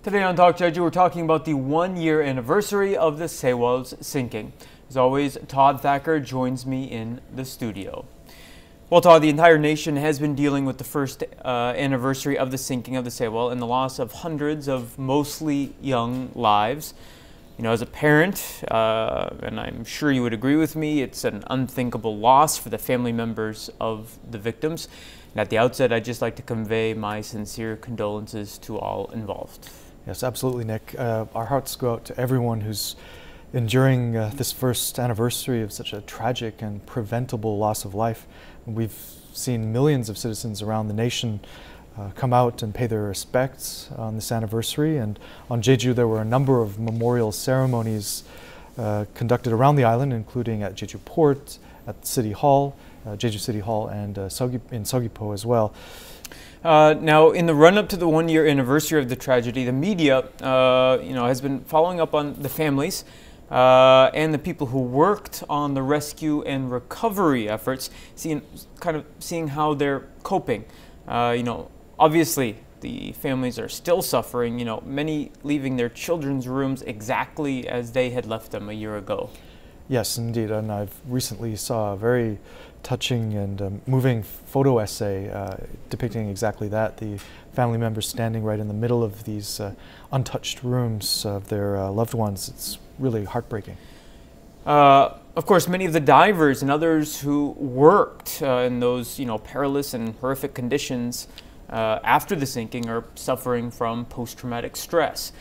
Today on Talk Jeju, we're talking about the one-year anniversary of the Sewol's sinking. As always, Todd Thacker joins me in the studio. Well, Todd, the entire nation has been dealing with the first anniversary of the sinking of the Sewol and the loss of hundreds of mostly young lives. You know, as a parent, and I'm sure you would agree with me, it's an unthinkable loss for the family members of the victims. And at the outset, I'd just like to convey my sincere condolences to all involved. Yes, absolutely, Nick. Our hearts go out to everyone who's enduring this first anniversary of such a tragic and preventable loss of life. We've seen millions of citizens around the nation come out and pay their respects on this anniversary. And on Jeju, there were a number of memorial ceremonies conducted around the island, including at Jeju Port, at City Hall, Jeju City Hall, and in Seogwipo as well. Now, in the run-up to the one-year anniversary of the tragedy, the media, has been following up on the families and the people who worked on the rescue and recovery efforts, seeing how they're coping. Obviously, the families are still suffering. Many leaving their children's rooms exactly as they had left them a year ago. Yes, indeed, and I've recently saw a very touching and moving photo essay depicting exactly that. The family members standing right in the middle of these untouched rooms of their loved ones. It's really heartbreaking. Of course, many of the divers and others who worked in those perilous and horrific conditions after the sinking are suffering from post-traumatic stress.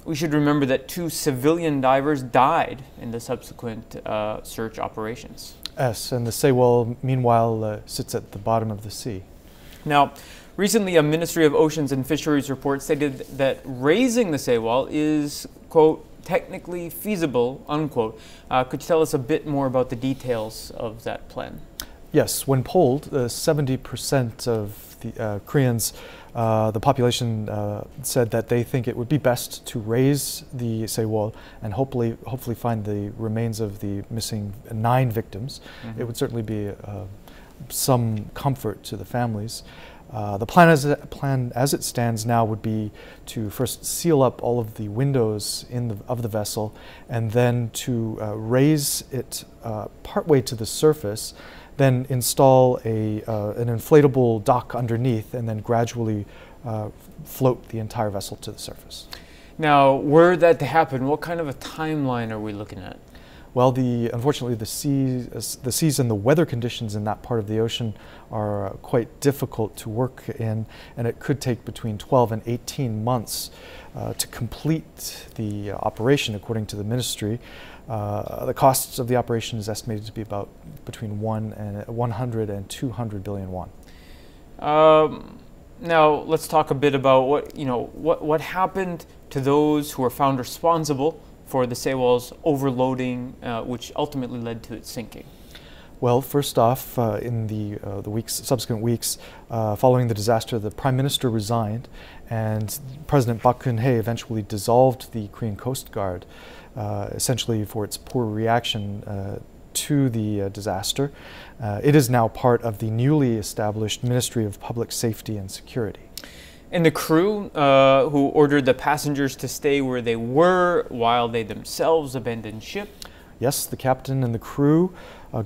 We should remember that 2 civilian divers died in the subsequent search operations. Yes, and the Sewol, meanwhile, sits at the bottom of the sea. Now, recently a Ministry of Oceans and Fisheries report stated that raising the Sewol is, quote, technically feasible, unquote. Could you tell us a bit more about the details of that plan? Yes, when polled, 70% of the Koreans, the population said that they think it would be best to raise the Sewol and hopefully find the remains of the missing 9 victims. Mm-hmm. It would certainly be some comfort to the families. The plan as it stands now would be to first seal up all of the windows of the vessel and then to raise it partway to the surface, then install an inflatable dock underneath and then gradually float the entire vessel to the surface. Now, were that to happen, what kind of a timeline are we looking at? Well, unfortunately, the seas and the weather conditions in that part of the ocean are quite difficult to work in, and it could take between 12 and 18 months to complete the operation, according to the ministry. The costs of the operation is estimated to be about between 100 and 200 billion won. Now, let's talk a bit about what happened to those who were found responsible for the Sewol's overloading, which ultimately led to its sinking. Well, first off, in the subsequent weeks following the disaster, the Prime Minister resigned, and President Park Geun-hye eventually dissolved the Korean Coast Guard, essentially for its poor reaction to the disaster. It is now part of the newly established Ministry of Public Safety and Security. And the crew who ordered the passengers to stay where they were while they themselves abandoned ship? Yes, the captain and the crew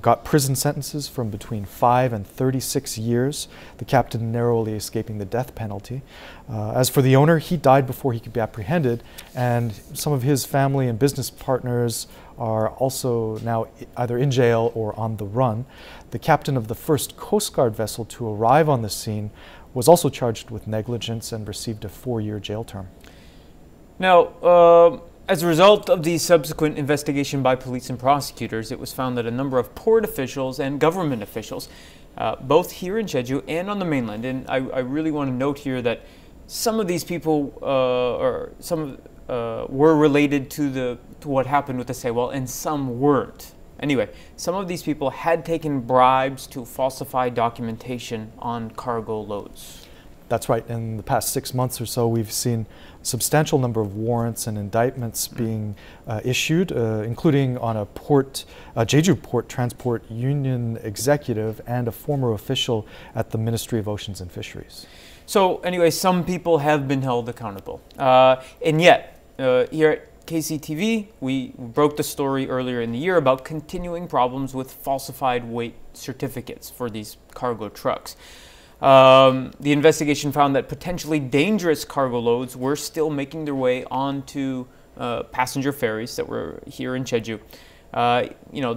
got prison sentences from between 5 and 36 years, the captain narrowly escaping the death penalty. As for the owner, he died before he could be apprehended, and some of his family and business partners are also now either in jail or on the run. The captain of the first Coast Guard vessel to arrive on the scene was also charged with negligence and received a 4-year jail term. Now, as a result of the subsequent investigation by police and prosecutors, it was found that a number of port officials and government officials, both here in Jeju and on the mainland, and I really want to note here that some of these people were related to what happened with the Sewol, and some weren't. Anyway, some of these people had taken bribes to falsify documentation on cargo loads. That's right. In the past 6 months or so, we've seen a substantial number of warrants and indictments being issued, including on a Jeju Port Transport Union executive and a former official at the Ministry of Oceans and Fisheries. So anyway, some people have been held accountable. And yet, here at KCTV, we broke the story earlier in the year about continuing problems with falsified weight certificates for these cargo trucks. The investigation found that potentially dangerous cargo loads were still making their way onto passenger ferries that were here in Jeju.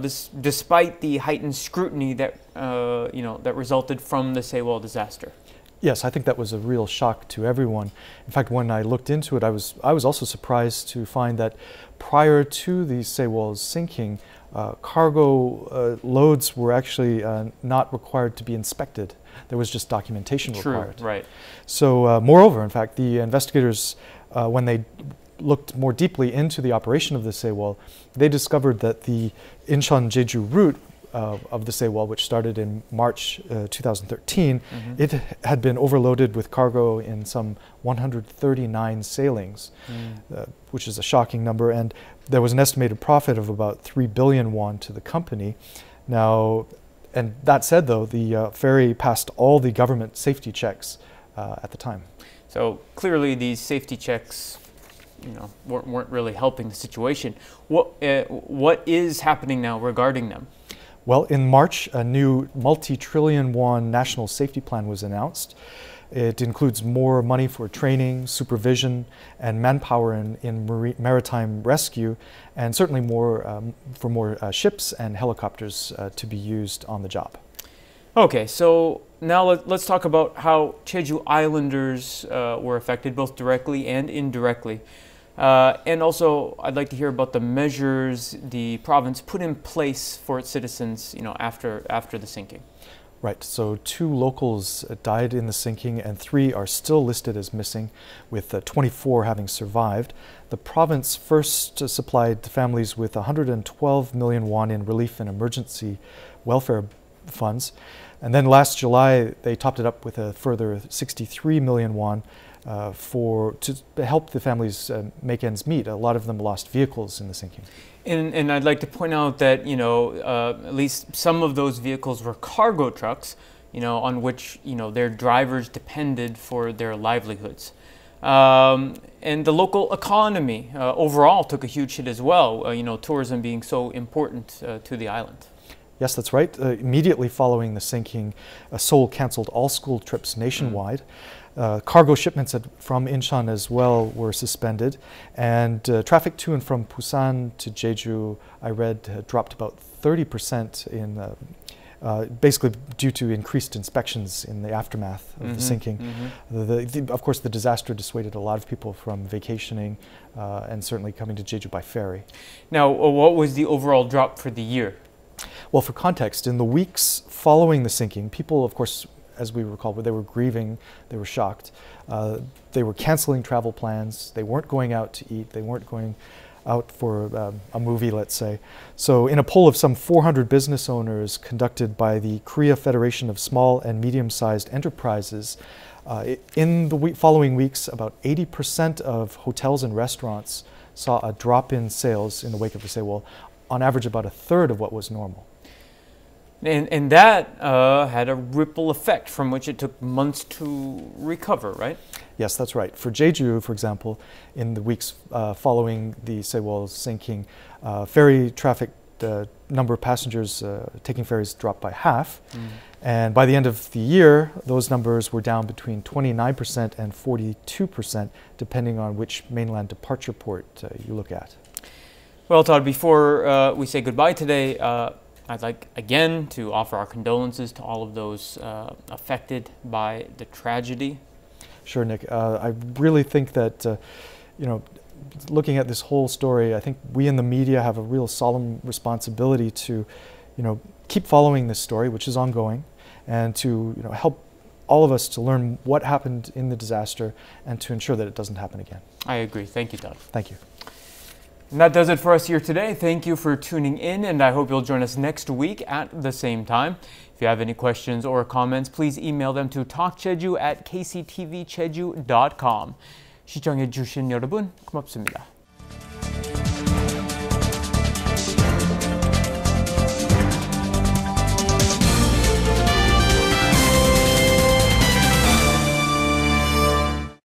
This despite the heightened scrutiny that that resulted from the Sewol disaster. Yes, I think that was a real shock to everyone. In fact, when I looked into it, I was also surprised to find that prior to the Sewol's sinking, cargo loads were actually not required to be inspected. There was just documentation required. Right. So, moreover, in fact, the investigators, when they looked more deeply into the operation of the Sewol, they discovered that the Incheon-Jeju route of the Sewol, which started in March 2013, it had been overloaded with cargo in some 139 sailings, which is a shocking number, and there was an estimated profit of about 3 billion won to the company. Now, and that said, though, the ferry passed all the government safety checks at the time. So clearly these safety checks weren't really helping the situation. What is happening now regarding them? Well, in March, a new multi-trillion won national safety plan was announced. It includes more money for training, supervision, and manpower in maritime rescue, and certainly more for more ships and helicopters to be used on the job. Okay, so now let's talk about how Jeju Islanders were affected, both directly and indirectly. And also, I'd like to hear about the measures the province put in place for its citizens, after the sinking. Right. So 2 locals died in the sinking, and 3 are still listed as missing, with 24 having survived. The province first supplied the families with 112 million won in relief and emergency welfare funds, and then last July they topped it up with a further 63 million won. To help the families make ends meet. A lot of them lost vehicles in the sinking. And I'd like to point out that at least some of those vehicles were cargo trucks, on which their drivers depended for their livelihoods. And the local economy overall took a huge hit as well. Tourism being so important to the island. Yes, that's right. Immediately following the sinking, Seoul canceled all school trips nationwide. Cargo shipments from Incheon as well were suspended, and traffic to and from Busan to Jeju, I read, dropped about 30% in basically due to increased inspections in the aftermath of the sinking. Of course, the disaster dissuaded a lot of people from vacationing and certainly coming to Jeju by ferry. Now, what was the overall drop for the year? Well, for context, in the weeks following the sinking, people, of course, as we recall, they were grieving, they were shocked. They were canceling travel plans. They weren't going out to eat. They weren't going out for a movie, let's say. So in a poll of some 400 business owners conducted by the Korea Federation of Small and Medium-Sized Enterprises, in the following weeks, about 80% of hotels and restaurants saw a drop in sales in the wake of the Sewol, on average about a third of what was normal. And that had a ripple effect from which it took months to recover, right? Yes, that's right. For Jeju, for example, in the weeks following the Sewol's sinking, ferry traffic, number of passengers taking ferries dropped by half. And by the end of the year, those numbers were down between 29% and 42%, depending on which mainland departure port you look at. Well, Todd, before we say goodbye today, I'd like again to offer our condolences to all of those affected by the tragedy. Sure, Nick. I really think that, looking at this whole story, I think we in the media have a real solemn responsibility to, keep following this story, which is ongoing, and to, help all of us to learn what happened in the disaster and to ensure that it doesn't happen again. I agree. Thank you, Todd. Thank you. And that does it for us here today. Thank you for tuning in, and I hope you'll join us next week at the same time. If you have any questions or comments, please email them to talkjeju@kctvjeju.com. 시청해주신 여러분, 고맙습니다.